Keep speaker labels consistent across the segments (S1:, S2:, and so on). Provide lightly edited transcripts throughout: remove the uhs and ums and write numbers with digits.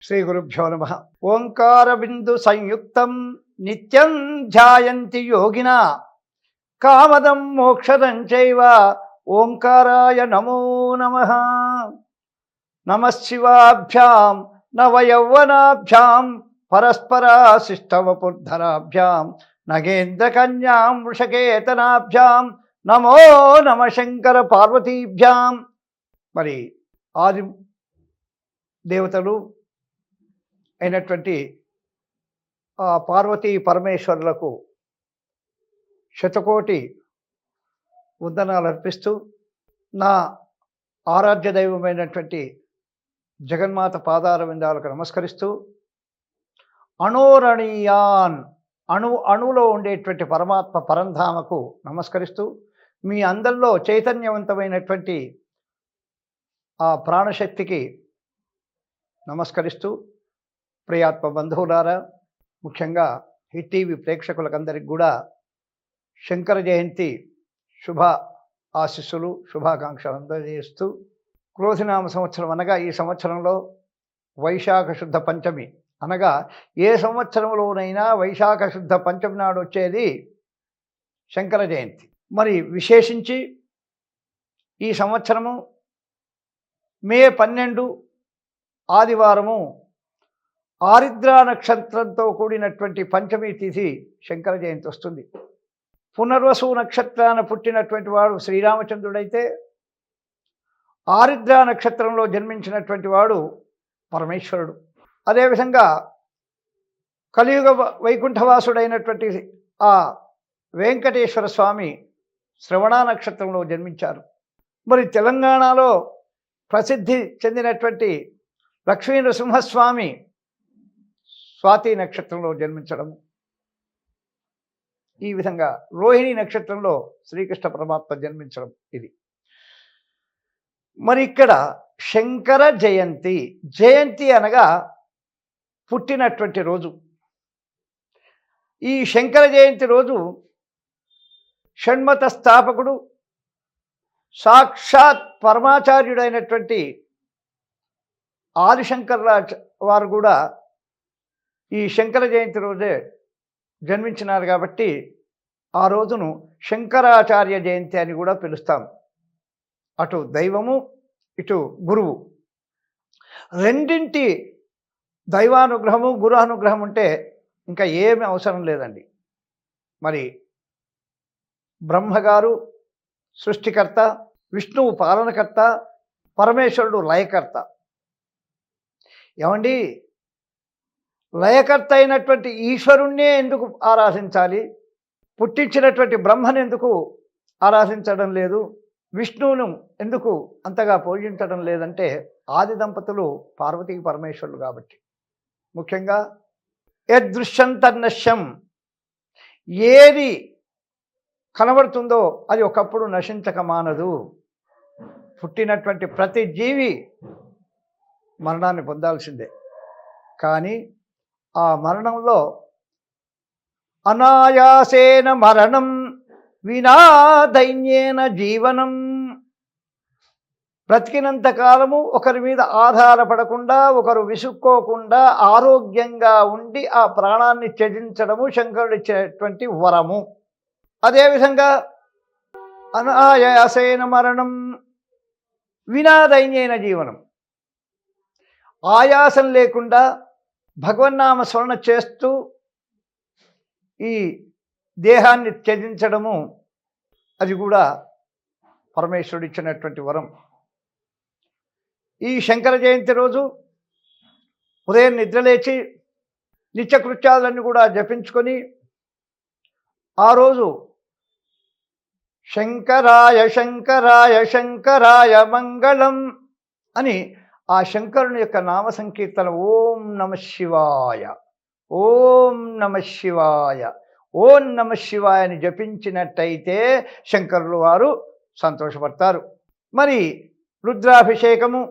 S1: శ్రీ గురుభ్యో నమ. ఓంకార బిందు సంయుక్తం నిత్యం ధ్యాయంతి యోగిన కామదం మోక్షదం చైవ ఓంకారాయ నమో నమః. నమశివాభ్యాం నవయౌవనాభ్యాం పరస్పరాశిష్టవపుర్ధరాభ్యాం నగేంద్రకన్యాం వృషకేతనాభ్యాం నమో నమ శంకర పార్వతీభ్యాం. మరి ఆది దేవతలు అయినటువంటి ఆ పార్వతీ పరమేశ్వరులకు శతకోటి వందనాలు అర్పిస్తూ నా ఆరాధ్య దైవమైనటువంటి జగన్మాత పాదార విందాలకు నమస్కరిస్తూ అణోరణీయాన్ అణువులో ఉండేటువంటి పరమాత్మ పరంధామకు నమస్కరిస్తూ మీ అందరిలో చైతన్యవంతమైనటువంటి ఆ ప్రాణశక్తికి నమస్కరిస్తూ ప్రియాత్మ బంధువులారా, ముఖ్యంగా హిట్ టీవీ ప్రేక్షకులకందరికి కూడా శంకర జయంతి శుభ ఆశీస్సులు శుభాకాంక్షలు అందజేస్తూ, క్రోధినామ సంవత్సరం అనగా ఈ సంవత్సరంలో వైశాఖ శుద్ధ పంచమి అనగా ఏ సంవత్సరంలోనైనా వైశాఖ శుద్ధ పంచమి నాడు వచ్చేది శంకర జయంతి. మరి విశేషించి ఈ సంవత్సరము మే 12 ఆదివారము ఆరిద్ర నక్షత్రంతో కూడినటువంటి పంచమి తిథి శంకర జయంతి వస్తుంది. పునర్వసు నక్షత్రాన పుట్టినటువంటి వాడు శ్రీరామచంద్రుడైతే ఆరిద్ర నక్షత్రంలో జన్మించినటువంటి వాడు పరమేశ్వరుడు. అదేవిధంగా కలియుగ వైకుంఠవాసుడైనటువంటి ఆ వెంకటేశ్వర స్వామి శ్రవణ నక్షత్రంలో జన్మించారు. మరి తెలంగాణలో ప్రసిద్ధి చెందినటువంటి లక్ష్మీ నృసింహస్వామి స్వాతి నక్షత్రంలో జన్మించడం, ఈ విధంగా రోహిణి నక్షత్రంలో శ్రీకృష్ణ పరమాత్మ జన్మించడం. ఇది మరి ఇక్కడ శంకర జయంతి. జయంతి అనగా పుట్టినటువంటి రోజు. ఈ శంకర జయంతి రోజు షణ్మత స్థాపకుడు సాక్షాత్ పరమాచార్యుడైనటువంటి ఆదిశంకర్రాజ్ వారు కూడా ఈ శంకర జయంతి రోజే జన్మించినారు కాబట్టి ఆ రోజును శంకరాచార్య జయంతి అని కూడా పిలుస్తాం. అటు దైవము ఇటు గురువు రెండింటి దైవానుగ్రహము గురు అనుగ్రహం ఉంటే ఇంకా ఏమీ అవసరం లేదండి. మరి బ్రహ్మగారు సృష్టికర్త, విష్ణువు పాలనకర్త, పరమేశ్వరుడు లయకర్త. ఏమండి, లయకర్త అయినటువంటి ఈశ్వరుణ్ణే ఎందుకు ఆరాధించాలి? పుట్టించినటువంటి బ్రహ్మను ఎందుకు ఆరాధించడం లేదు? విష్ణువును ఎందుకు అంతగా పూజించడం లేదంటే ఆది దంపతులు పార్వతీ పరమేశ్వరులు కాబట్టి. ముఖ్యంగా యదృశ్యం తన్నశ్యం, ఏది కనబడుతుందో అది ఒకప్పుడు నశించక మానదు. పుట్టినటువంటి ప్రతి జీవి మరణాన్ని పొందాల్సిందే. కానీ ఆ మరణంలో అనాయాసేన మరణం వినా దైన్యేన జీవనం. బ్రతికినంత కాలము ఒకరి మీద ఆధారపడకుండా, ఒకరు విసుక్కోకుండా ఆరోగ్యంగా ఉండి ఆ ప్రాణాన్ని త్యజించడము శంకరుడిచ్చేటువంటి వరము. అదేవిధంగా అనాయాసేన మరణం వినా దైన్యేన జీవనం, ఆయాసం లేకుండా భగవన్నామ స్మరణ చేస్తూ ఈ దేహాన్ని త్యజించడము, అది కూడా పరమేశ్వరుడు ఇచ్చినటువంటి వరం. ఈ శంకర జయంతి రోజు ఉదయం నిద్రలేచి నిత్యకృత్యాలన్నీ కూడా జపించుకొని ఆ రోజు శంకరాయ శంకరాయ శంకరాయ మంగళం అని ఆ శంకరుని యొక్క నామ సంకీర్తన ఓం నమ శివాయ, ఓం నమ శివాయ, ఓం నమ శివాయ అని జపించినట్టయితే శంకరులు వారు సంతోషపడతారు. మరి రుద్రాభిషేకము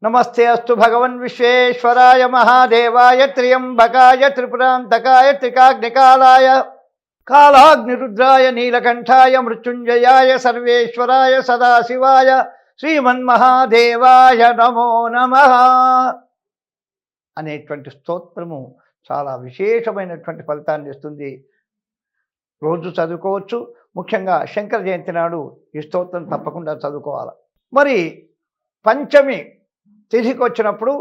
S1: నమస్తే అస్తు భగవన్ విశ్వేశ్వరాయ మహాదేవాయ త్ర్యంబకాయ త్రిపురాంతకాయ త్రికాగ్నికాలాయ కాలాగ్నిరుద్రాయ నీలకంఠాయ మృత్యుంజయాయ సర్వేశ్వరాయ సదాశివాయ శ్రీమన్మహాదేవాయ నమో నమః. అనేటువంటి స్తోత్రము చాలా విశేషమైనటువంటి ఫలితాన్ని ఇస్తుంది. రోజు చదువుకోవచ్చు. ముఖ్యంగా శంకర జయంతి నాడు ఈ స్తోత్రం తప్పకుండా చదువుకోవాలి. మరి పంచమి తిథికి వచ్చినప్పుడు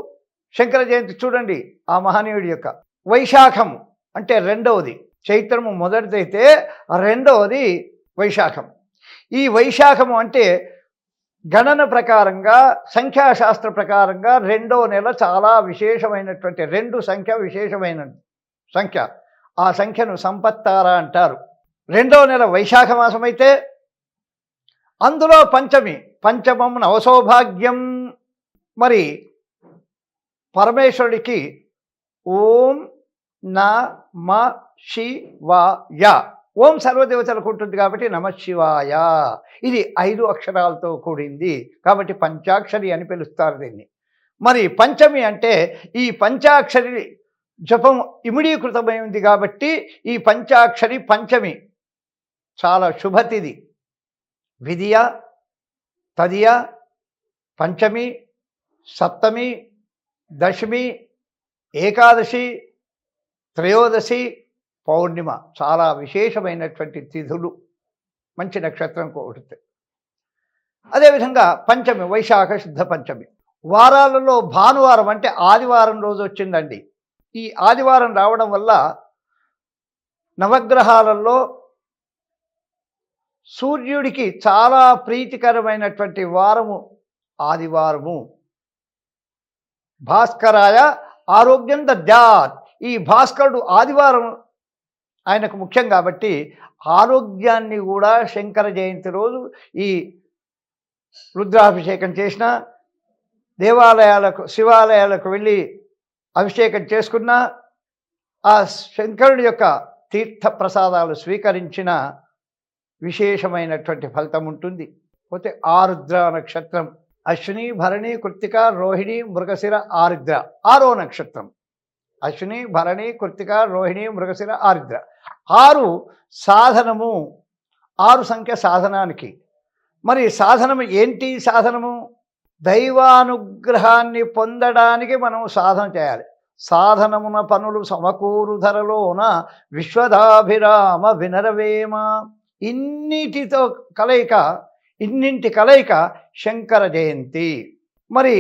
S1: శంకర జయంతి చూడండి, ఆ మహనీయుడి యొక్క వైశాఖం అంటే రెండవది. చైత్రము మొదటిదైతే రెండవది వైశాఖం. ఈ వైశాఖము అంటే గణన ప్రకారంగా, సంఖ్యాశాస్త్ర ప్రకారంగా రెండో నెల చాలా విశేషమైనటువంటి, రెండు సంఖ్య విశేషమైన సంఖ్య. ఆ సంఖ్యను సంపత్తార అంటారు. రెండో నెల వైశాఖ మాసం అయితే అందులో పంచమి, పంచమం నవసౌభాగ్యం. మరి పరమేశ్వరుడికి ఓం నమ శివాయ, ఓం సర్వదేవతలకు ఉంటుంది కాబట్టి నమ శివాయ. ఇది 5 అక్షరాలతో కూడింది కాబట్టి పంచాక్షరి అని పిలుస్తారు దీన్ని. మరి పంచమి అంటే ఈ పంచాక్షరి జపం ఇమిడీకృతమై ఉంది కాబట్టి ఈ పంచాక్షరి పంచమి చాలా శుభతిది. విధియ, తదియ, పంచమి, సప్తమి, దశమి, ఏకాదశి, త్రయోదశి, పౌర్ణిమ చాలా విశేషమైనటువంటి తిథులు. మంచి నక్షత్రం ఒకటి. అదేవిధంగా పంచమి వైశాఖ శుద్ధ పంచమి. వారాలలో భానువారం అంటే ఆదివారం రోజు వచ్చిందండి. ఈ ఆదివారం రావడం వల్ల నవగ్రహాలలో సూర్యుడికి చాలా ప్రీతికరమైనటువంటి వారము ఆదివారము. భాస్కరాయ ఆరోగ్యం దద్యాత్. ఈ భాస్కరుడు ఆదివారం ఆయనకు ముఖ్యం కాబట్టి ఆరోగ్యాన్ని కూడా శంకర జయంతి రోజు ఈ రుద్రాభిషేకం చేసిన, దేవాలయాలకు శివాలయాలకు వెళ్ళి అభిషేకం చేసుకున్న, ఆ శంకరుడి యొక్క తీర్థ ప్రసాదాలు స్వీకరించిన విశేషమైనటువంటి ఫలితం ఉంటుంది. పోతే ఆరుద్ర నక్షత్రం అశ్విని, భరణి, కృత్తిక, రోహిణి, మృగశిర, ఆరుద్ర 6వ నక్షత్రం. అశ్విని, భరణి, కృత్తిక, రోహిణి, మృగశిర, ఆరుద్ర 6 సాధనము. 6 సంఖ్య సాధనానికి. మరి సాధనము ఏంటి? సాధనము దైవానుగ్రహాన్ని పొందడానికి మనం సాధన చేయాలి. సాధనమున పనులు సమకూరు ధరలోన విశ్వదాభిరామ వినరవేమ. ఇన్నిటితో కలయిక, ఇన్నింటి కలయిక శంకర జయంతి. మరి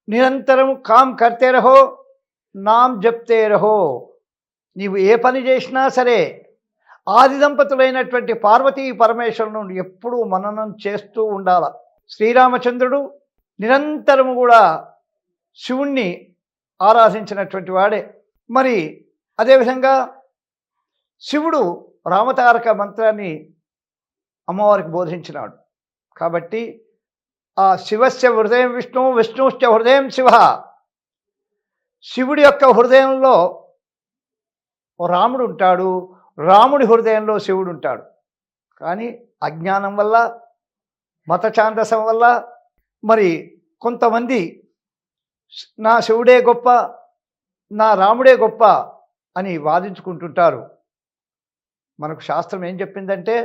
S1: నిరంతరం కామ్ కర్తే రహో, నామ్ జప్తే రహో. నీవు ఏ పని చేసినా సరే ఆది దంపతులైనటువంటి పార్వతీ పరమేశ్వరులను ఎప్పుడూ మననం చేస్తూ ఉండాల. శ్రీరామచంద్రుడు నిరంతరము కూడా శివుణ్ణి ఆరాధించినటువంటి వాడే. మరి అదేవిధంగా శివుడు రామతారక మంత్రాన్ని అమ్మవారికి బోధించినాడు కాబట్టి ఆ శివస్య హృదయం విష్ణు, విష్ణుశ్చ హృదయం శివ. శివుడి యొక్క హృదయంలో రాముడు ఉంటాడు, రాముడి హృదయంలో శివుడు ఉంటాడు. కానీ అజ్ఞానం వల్ల, మత ఛాందసం వల్ల మరి కొంతమంది నా శివుడే గొప్ప, నా రాముడే గొప్ప అని వాదించుకుంటుంటారు. మనకు శాస్త్రం ఏం చెప్పిందంటే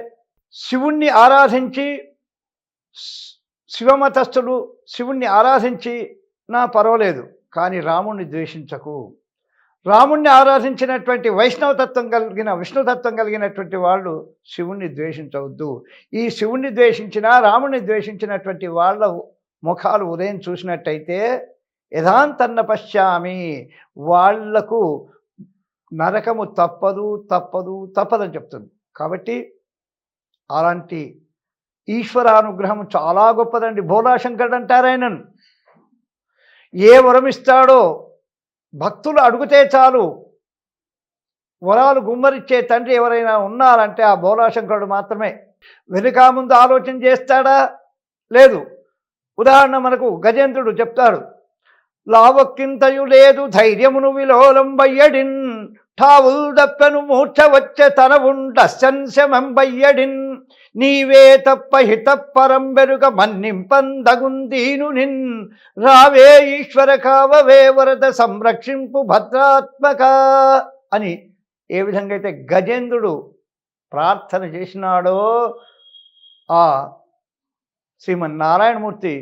S1: శివుణ్ణి ఆరాధించి, శివమతస్థులు శివుణ్ణి ఆరాధించి నా పర్వాలేదు, కానీ రాముణ్ణి ద్వేషించకు. రాముణ్ణి ఆరాధించినటువంటి వైష్ణవతత్వం కలిగిన, విష్ణుతత్వం కలిగినటువంటి వాళ్ళు శివుణ్ణి ద్వేషించవద్దు. ఈ శివుణ్ణి ద్వేషించిన, రాముణ్ణి ద్వేషించినటువంటి వాళ్ళ ముఖాలు ఉదయం చూసినట్టయితే యథాంతన్న పశ్యామి, వాళ్లకు నరకము తప్పదు తప్పదు తప్పదని చెప్తుంది. కాబట్టి అలాంటి ఈశ్వరానుగ్రహం చాలా గొప్పదండి. భోలాశంకరుడు అంటారు ఆయనను. ఏ వరం ఇస్తాడో భక్తులు అడిగితే చాలు వరాలు గుమ్మరిచ్చే తండ్రి ఎవరైనా ఉన్నారంటే ఆ భోలాశంకరుడు మాత్రమే. వెనుక ముందు ఆలోచన చేస్తాడా? లేదు. ఉదాహరణ మనకు గజేంద్రుడు చెప్తాడు. లావక్కింతయు లేదు ధైర్యమును విలోలంబయ్యడిన్, ఠావుల్ దప్పెను మూర్ఛ వచ్చే తన ఉండంశమెంబయ్యడిన్, నీవే తప్ప హితపరం బెరుగ మన్నింపందగుందీను నిన్, రావే ఈశ్వర కావవే వరద సంరక్షింపు భద్రాత్మక అని ఏ విధంగా అయితే గజేంద్రుడు ప్రార్థన చేసినాడో ఆ శ్రీమన్నారాయణమూర్తి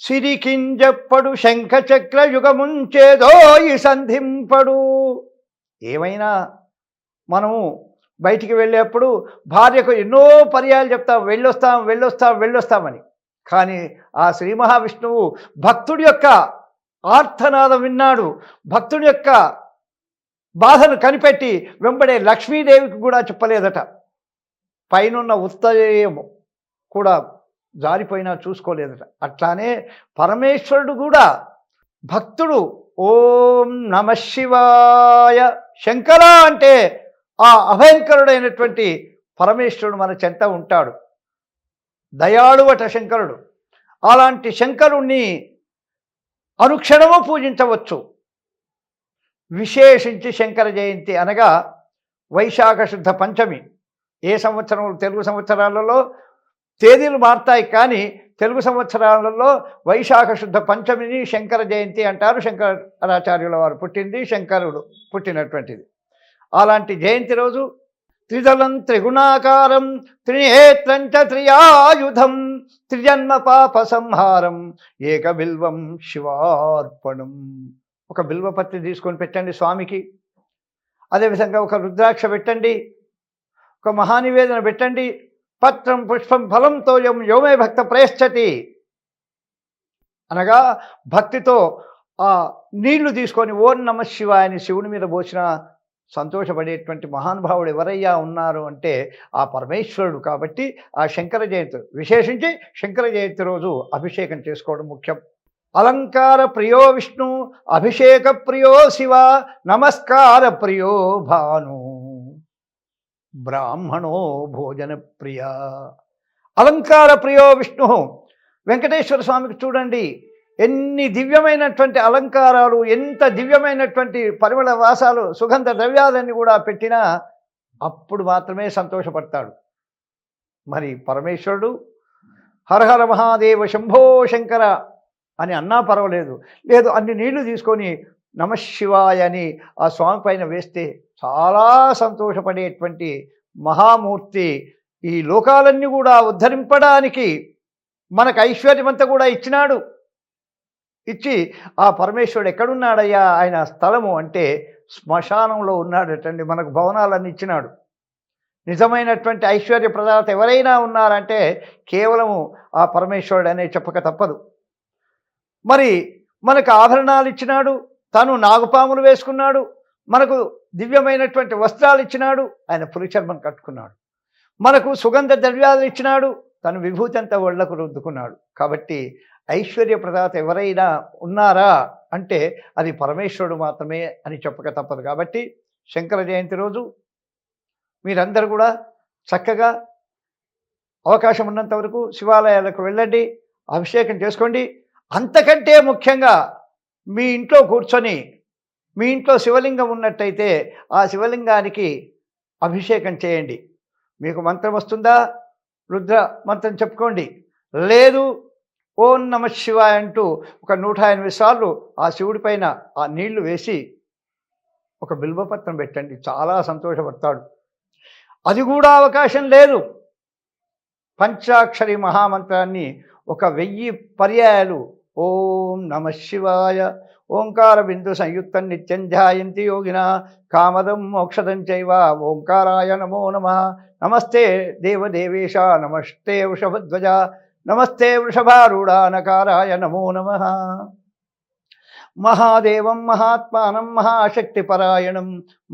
S1: సిరికింజప్పడు శంఖచక్ర యుగముంచేదో ఈ సంధింపడు. ఏమైనా మనము బయటికి వెళ్ళేప్పుడు భార్యకు ఎన్నో పర్యాలు చెప్తాం, వెళ్ళొస్తాం వెళ్ళొస్తాం వెళ్ళొస్తామని. కానీ ఆ శ్రీ మహావిష్ణువు భక్తుడి యొక్క ఆర్తనాదం విన్నాడు. భక్తుడి యొక్క బాధను కనిపెట్టి వెంబడే లక్ష్మీదేవికి కూడా చెప్పలేదట. పైనున్న ఉత్తరము కూడా జారిపోయినా చూసుకోలేదట. అట్లానే పరమేశ్వరుడు కూడా భక్తుడు ఓం నమ శివాయ శంకర అంటే ఆ అభయంకరుడైనటువంటి పరమేశ్వరుడు మన చెంత ఉంటాడు. దయాళువట శంకరుడు. అలాంటి శంకరుణ్ణి అనుక్షణము పూజించవచ్చు. విశేషించి శంకర జయంతి అనగా వైశాఖ శుద్ధ పంచమి. ఏ సంవత్సరం తెలుగు సంవత్సరాలలో తేదీలు మారుతాయి, కానీ తెలుగు సంవత్సరాలలో వైశాఖ శుద్ధ పంచమిని శంకర జయంతి అంటారు. శంకరాచార్యుల వారు పుట్టింది, శంకరుడు పుట్టినటువంటిది. అలాంటి జయంతి రోజు త్రిదళం త్రిగుణాకారం త్రినేత్రం చ త్రియాయుధం త్రిజన్మ పాప సంహారం ఏక బిల్వం శివార్పణం. ఒక బిల్వపత్రి తీసుకొని పెట్టండి స్వామికి. అదేవిధంగా ఒక రుద్రాక్ష పెట్టండి, ఒక మహానివేదన పెట్టండి. పత్రం పుష్పం ఫలం తోయం యోమే భక్త ప్రయశ్చతి అనగా భక్తితో ఆ నీళ్లు తీసుకొని ఓం నమ శివాయని శివుని మీద పోసిన సంతోషపడేటువంటి మహానుభావుడు ఎవరయ్యా ఉన్నారు అంటే ఆ పరమేశ్వరుడు. కాబట్టి ఆ శంకర జయంతి, విశేషించి శంకర జయంతి రోజు అభిషేకం చేసుకోవడం ముఖ్యం. అలంకార ప్రియో విష్ణు అభిషేక ప్రియో శివ నమస్కార ప్రియో భాను బ్రాహ్మణో భోజన ప్రియ. అలంకార ప్రియో విష్ణు. వెంకటేశ్వర స్వామికి చూడండి ఎన్ని దివ్యమైనటువంటి అలంకారాలు, ఎంత దివ్యమైనటువంటి పరిమళ వాసాలు, సుగంధ ద్రవ్యాలన్నీ కూడా పెట్టినా అప్పుడు మాత్రమే సంతోషపడతాడు. మరి పరమేశ్వరుడు హరహర మహాదేవ శంభో శంకర అని అన్నా పర్వాలేదు, లేదు అన్ని నీళ్లు తీసుకొని నమశివాయ అని ఆ స్వామి పైన వేస్తే చాలా సంతోషపడేటువంటి మహామూర్తి. ఈ లోకాలన్నీ కూడా ఉద్ధరింపడానికి మనకు ఐశ్వర్యమంతా కూడా ఇచ్చినాడు. ఇచ్చి ఆ పరమేశ్వరుడు ఎక్కడున్నాడయ్యా ఆయన స్థలము అంటే శ్మశానంలో ఉన్నాడటండి. మనకు భవనాలన్నీ ఇచ్చినాడు. నిజమైనటువంటి ఐశ్వర్య ప్రదాత ఎవరైనా ఉన్నారంటే కేవలము ఆ పరమేశ్వరుడు అనే చెప్పక తప్పదు. మరి మనకు ఆభరణాలు ఇచ్చినాడు, తను నాగుపాములు వేసుకున్నాడు, మనకు దివ్యమైనటువంటి వస్త్రాలు ఇచ్చినాడు, ఆయన పులి చర్మం కట్టుకున్నాడు, మనకు సుగంధ ద్రవ్యాలు ఇచ్చినాడు, తను విభూతి అంతా ఒళ్లకు రుద్దుకున్నాడు. కాబట్టి ఐశ్వర్య ప్రదాత ఎవరైనా ఉన్నారా అంటే అది పరమేశ్వరుడు మాత్రమే అని చెప్పక తప్పదు. కాబట్టి శంకర జయంతి రోజు మీరందరూ కూడా చక్కగా అవకాశం ఉన్నంత వరకు శివాలయాలకు వెళ్ళండి, అభిషేకం చేసుకోండి. అంతకంటే ముఖ్యంగా మీ ఇంట్లో కూర్చొని, మీ ఇంట్లో శివలింగం ఉన్నట్టయితే ఆ శివలింగానికి అభిషేకం చేయండి. మీకు మంత్రం వస్తుందా, రుద్ర మంత్రం చెప్పుకోండి. లేదు ఓం నమ శివాయ అంటూ ఒక 108 సార్లు ఆ శివుడి పైన ఆ నీళ్లు వేసి ఒక బిల్వపత్రం పెట్టండి, చాలా సంతోషపడతాడు. అది కూడా అవకాశం లేదు, పంచాక్షరి మహామంత్రాన్ని ఒక 1000 పర్యాయాలు ఓం నమ శివాయ ఓంకార బిందు సంయుక్తం నిత్యం ధ్యాయంతి యోగిన కామదం మోక్షదం చైవ ఓంకారాయ నమో నమః. నమస్తే దేవదేవేశ నమస్తే వృషభధ్వజ నమస్తే వృషభారూఢానకారాయ నమో నమః. మహాదేవం మహాత్మానం మహాశక్తిపరాయణం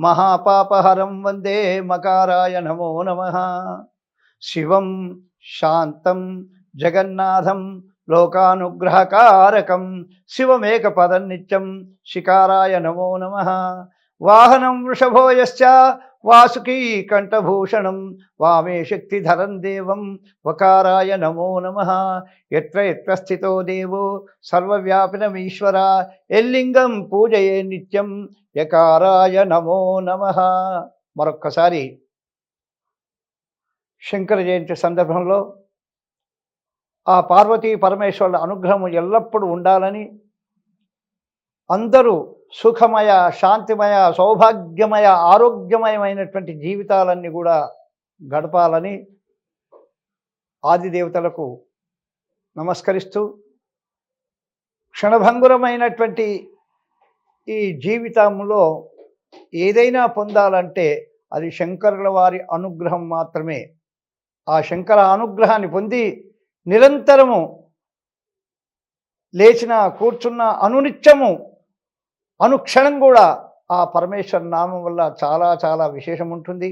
S1: మహాపాపహరం వందే మకారాయ నమో నమః. శివం శాంతం జగన్నాథం లోకానుగ్రహకారకం శివమేకపదం నిత్యం శికారాయ నమో నమః. వాహనం వృషభో యశ్చ వాసుకీ కంఠభూషణం వామే శక్తిధరం దేవం వకారాయ నమో నమః. ఎత్ర ఎత్ర స్థితో దేవో సర్వవ్యాపినమీశ్వర ఎల్లింగం పూజయే నిత్యం యకారాయ నమో నమః. మరొక్కసారి శంకర జయంతి సందర్భంలో ఆ పార్వతీ పరమేశ్వరుల అనుగ్రహం ఎల్లప్పుడూ ఉండాలని, అందరూ సుఖమయ శాంతిమయ సౌభాగ్యమయ ఆరోగ్యమయమైనటువంటి జీవితాలన్నీ కూడా గడపాలని ఆదిదేవతలకు నమస్కరిస్తూ క్షణభంగురమైనటువంటి ఈ జీవితంలో ఏదైనా పొందాలంటే అది శంకరుల వారి అనుగ్రహం మాత్రమే. ఆ శంకర అనుగ్రహాన్ని పొంది నిరంతరము లేచిన కూర్చున్న అనునిత్యము అనుక్షణం కూడా ఆ పరమేశ్వర నామం వల్ల చాలా చాలా విశేషం ఉంటుంది.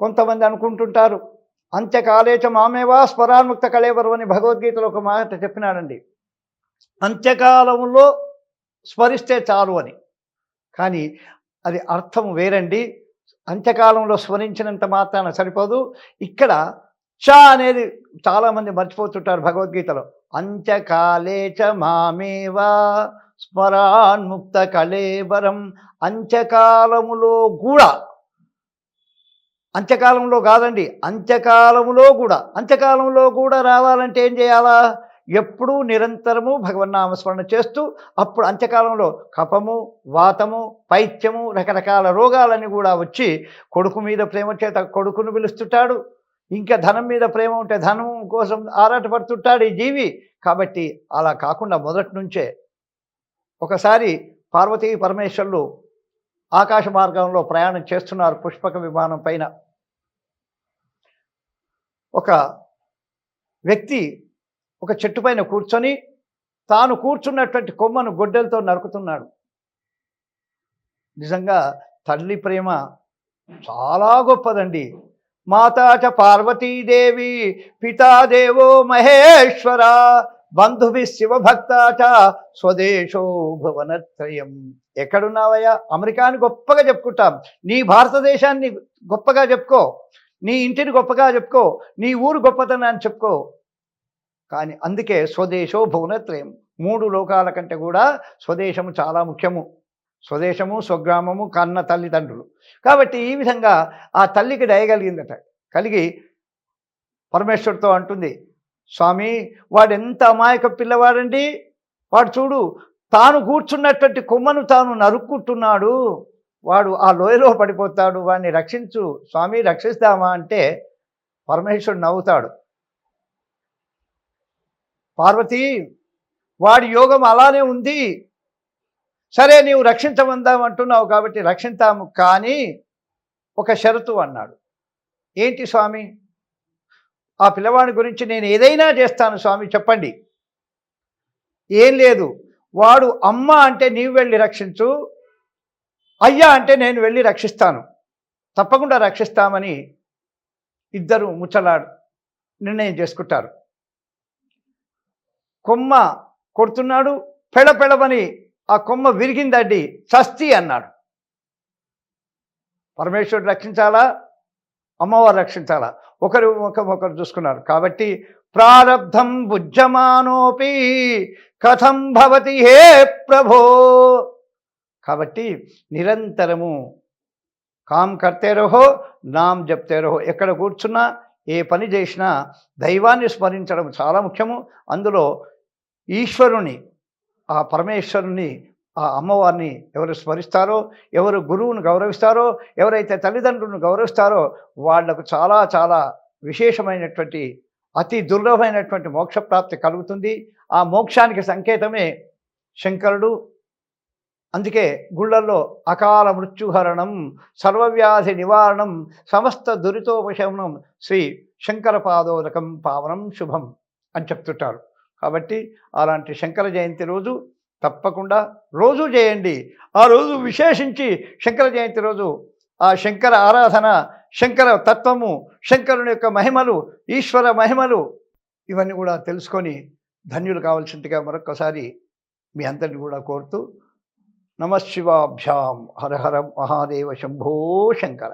S1: కొంతమంది అనుకుంటుంటారు అంత్యకాలేచ మామేవా స్మరాన్ముక్త కళేవరు అని భగవద్గీతలో ఒక మాట చెప్పినాడండి. అంత్యకాలంలో స్మరిస్తే చాలు అని. కానీ అది అర్థం వేరండి. అంత్యకాలంలో స్మరించినంత మాత్రాన సరిపోదు. ఇక్కడ చ అనేది చాలామంది మర్చిపోతుంటారు భగవద్గీతలో. అంత్యకాలేచ మామేవా స్మరాన్ముక్త కళేబరం. అంత్యకాలములో కూడా, అంత్యకాలంలో కాదండి, అంత్యకాలంలో కూడా రావాలంటే ఏం చేయాలా? ఎప్పుడూ నిరంతరము భగవన్నామస్మరణ చేస్తూ, అప్పుడు అంత్యకాలంలో కఫము, వాతము, పైత్యము, రకరకాల రోగాలన్నీ కూడా వచ్చి కొడుకు మీద ప్రేమ చేత కొడుకును పిలుస్తుంటాడు. ఇంకా ధనం మీద ప్రేమ ఉంటే ధనం కోసం ఆరాటపడుతుంటాడు ఈ జీవి. కాబట్టి అలా కాకుండా మొదటి నుంచే ఒకసారి పార్వతీ పరమేశ్వరులు ఆకాశ మార్గంలో ప్రయాణం చేస్తున్నారు పుష్పక విమానం పైన. ఒక వ్యక్తి ఒక చెట్టు పైన కూర్చొని తాను కూర్చున్నటువంటి కొమ్మను గొడ్డలతో నరుకుతున్నాడు. నిజంగా తల్లి ప్రేమ చాలా గొప్పదండి. మాతాచ పార్వతీదేవి, పితాదేవో మహేశ్వర, బంధువి శివభక్తాచ, స్వదేశో భువనత్రయం. ఎక్కడున్నావయ్యా? అమెరికాని గొప్పగా చెప్పుకుంటాం, నీ భారతదేశాన్ని గొప్పగా చెప్పుకో, నీ ఇంటిని గొప్పగా చెప్పుకో, నీ ఊరు గొప్పతనాన్ని చెప్పుకో. కానీ అందుకే స్వదేశో భువనత్రయం, 3 లోకాల కంటే కూడా స్వదేశము చాలా ముఖ్యము. స్వదేశము, స్వగ్రామము, కన్న తల్లిదండ్రులు. కాబట్టి ఈ విధంగా ఆ తల్లికి దయగలిగిందట. కలిగి పరమేశ్వరుడితో అంటుంది, స్వామి వాడెంత అమాయక పిల్లవాడండి, వాడు చూడు తాను కూర్చున్నటువంటి కొమ్మను తాను నరుక్కుంటున్నాడు, వాడు ఆ లోయలో పడిపోతాడు, వాడిని రక్షించు స్వామి, రక్షిస్తామా అంటే పరమేశ్వరుడు నవ్వుతాడు. పార్వతి, వాడి యోగం అలానే ఉంది, సరే నీవు రక్షించమందామంటున్నావు కాబట్టి రక్షిస్తాము, కానీ ఒక షరతు అన్నాడు. ఏంటి స్వామి? ఆ పిల్లవాడి గురించి నేను ఏదైనా చేస్తాను స్వామి, చెప్పండి. ఏం లేదు, వాడు అమ్మ అంటే నీవు వెళ్ళి రక్షించు, అయ్యా అంటే నేను వెళ్ళి రక్షిస్తాను, తప్పకుండా రక్షిస్తామని ఇద్దరు ముచ్చలాడు నిర్ణయం చేసుకుంటారు. కొమ్మ కొడుతున్నాడు, పెడపెడమని ఆ కొమ్మ విరిగిందండి, చస్తి అన్నాడు. పరమేశ్వరుడు రక్షించాలా, అమ్మవారు రక్షించాలా? ఒకరు చూసుకున్నారు. కాబట్టి ప్రారబ్ధం భుజ్యమానోపి కథం భవతి హే ప్రభో. కాబట్టి నిరంతరము కామ్ కర్తే రహో, నామ్ జప్తే రహో. ఎక్కడ కూర్చున్నా, ఏ పని చేసినా దైవాన్ని స్మరించడం చాలా ముఖ్యము. అందులో ఈశ్వరుని, ఆ పరమేశ్వరుని, ఆ అమ్మవారిని ఎవరు స్మరిస్తారో, ఎవరు గురువును గౌరవిస్తారో, ఎవరైతే తల్లిదండ్రులను గౌరవిస్తారో వాళ్లకు చాలా చాలా విశేషమైనటువంటి అతి దుర్లభమైనటువంటి మోక్షప్రాప్తి కలుగుతుంది. ఆ మోక్షానికి సంకేతమే శంకరుడు. అందుకే గుళ్ళల్లో అకాల మృత్యుహరణం, సర్వవ్యాధి నివారణం, సమస్త దురితోపశమనం శ్రీ శంకర పాదోదకం పావనం శుభం అని చెప్తుంటారు. కాబట్టి అలాంటి శంకర జయంతి రోజు తప్పకుండా రోజు చేయండి. ఆ రోజు విశేషించి శంకర జయంతి రోజు ఆ శంకర ఆరాధన, శంకర తత్వము, శంకరుని యొక్క మహిమలు, ఈశ్వర మహిమలు ఇవన్నీ కూడా తెలుసుకొని ధన్యులు కావాల్సిందిగా మరొక్కసారి మీ అందరిని కూడా కోరుతూ, నమః శివాభ్యాం, హర హర మహాదేవ శంభో శంకర.